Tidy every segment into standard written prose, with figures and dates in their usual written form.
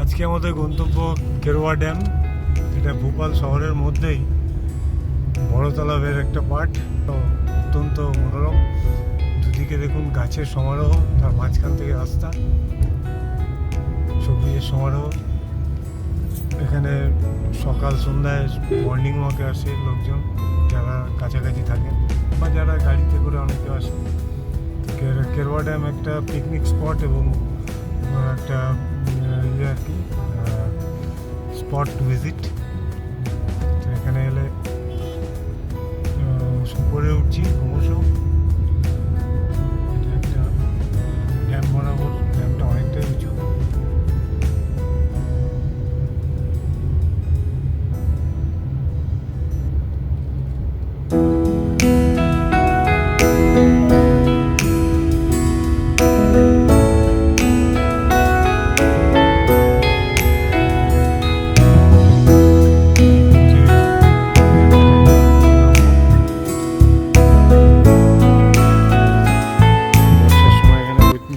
আজকে আমাদের গন্তব্য কেরওয়া ড্যাম। এটা ভোপাল শহরের মধ্যেই বড় তালাবের একটা পার্ট। তো অত্যন্ত মনোরম, দুদিকে দেখুন গাছের সমারোহ, তার মাঝখান থেকে রাস্তা, সবুজের সমারোহ। এখানে সকাল সন্ধ্যায় মর্নিং ওয়াকে আসে লোকজন যারা কাছাকাছি থাকেন বা যারা গাড়িতে করে অনেকে আসে। কেরওয়া ড্যাম একটা পিকনিক স্পট এবং একটা ইয়ে আর কি স্পট ভিজিট। এখানে এলে উপরে উঠছি ক্রমশ। এটা একটা ড্যাম বরাবর, ড্যামটা অনেকটাই উঁচু।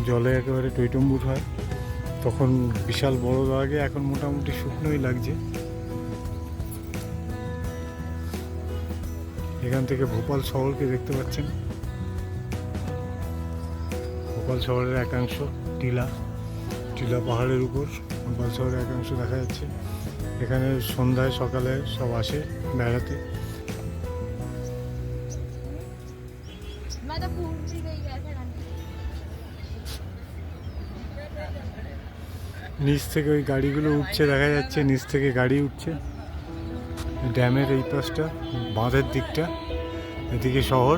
জলে একেবারে টইটম্বুর হয়, তখন বিশাল বড় লাগে। এখন মোটামুটি শুকনোই লাগছে। এখান থেকে ভোপাল শহরকে দেখতে পাচ্ছেন। ভোপাল শহরের একাংশ টিলা পাহাড়ের উপর ভোপাল শহরের একাংশ দেখা যাচ্ছে। এখানে সন্ধ্যায় সকালে সব আসে বেড়াতে। নিচ থেকে ওই গাড়িগুলো উঠছে, দেখা যাচ্ছে নিচ থেকে গাড়ি উঠছে। ড্যামের এই পাশটা বাঁধের দিকটা, এদিকে শহর,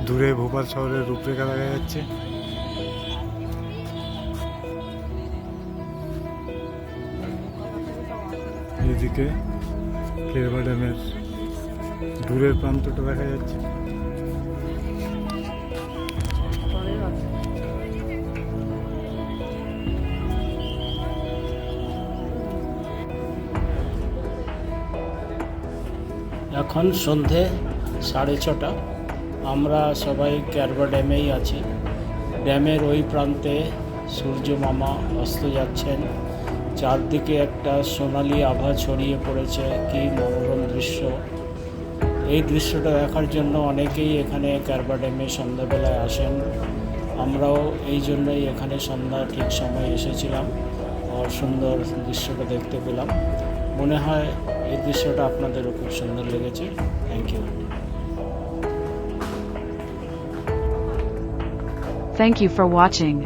দূরে ভোপাল শহরের রূপরেখা দেখা যাচ্ছে। এইদিকে কেরওয়া ড্যামের দূরের প্রান্তটা দেখা যাচ্ছে। এখন সন্ধে 6:30। আমরা সবাই কেরওয়া ড্যামেই আছি। ড্যামের ওই প্রান্তে সূর্য মামা অস্ত যাচ্ছেন। চারদিকে একটা সোনালি আভা ছড়িয়ে পড়েছে, কি মনোরম দৃশ্য। এই দৃশ্যটা দেখার জন্য অনেকেই এখানে কেরওয়া ড্যামে সন্ধ্যাবেলায় আসেন। আমরাও এই জন্যই এখানে সন্ধ্যা ঠিক সময় এসেছিলাম আর সুন্দর দৃশ্যটা দেখতে পেলাম। মনে হয় এই দৃশ্যটা আপনাদেরও খুব সুন্দর লেগেছে। Thank you. Thank you for watching.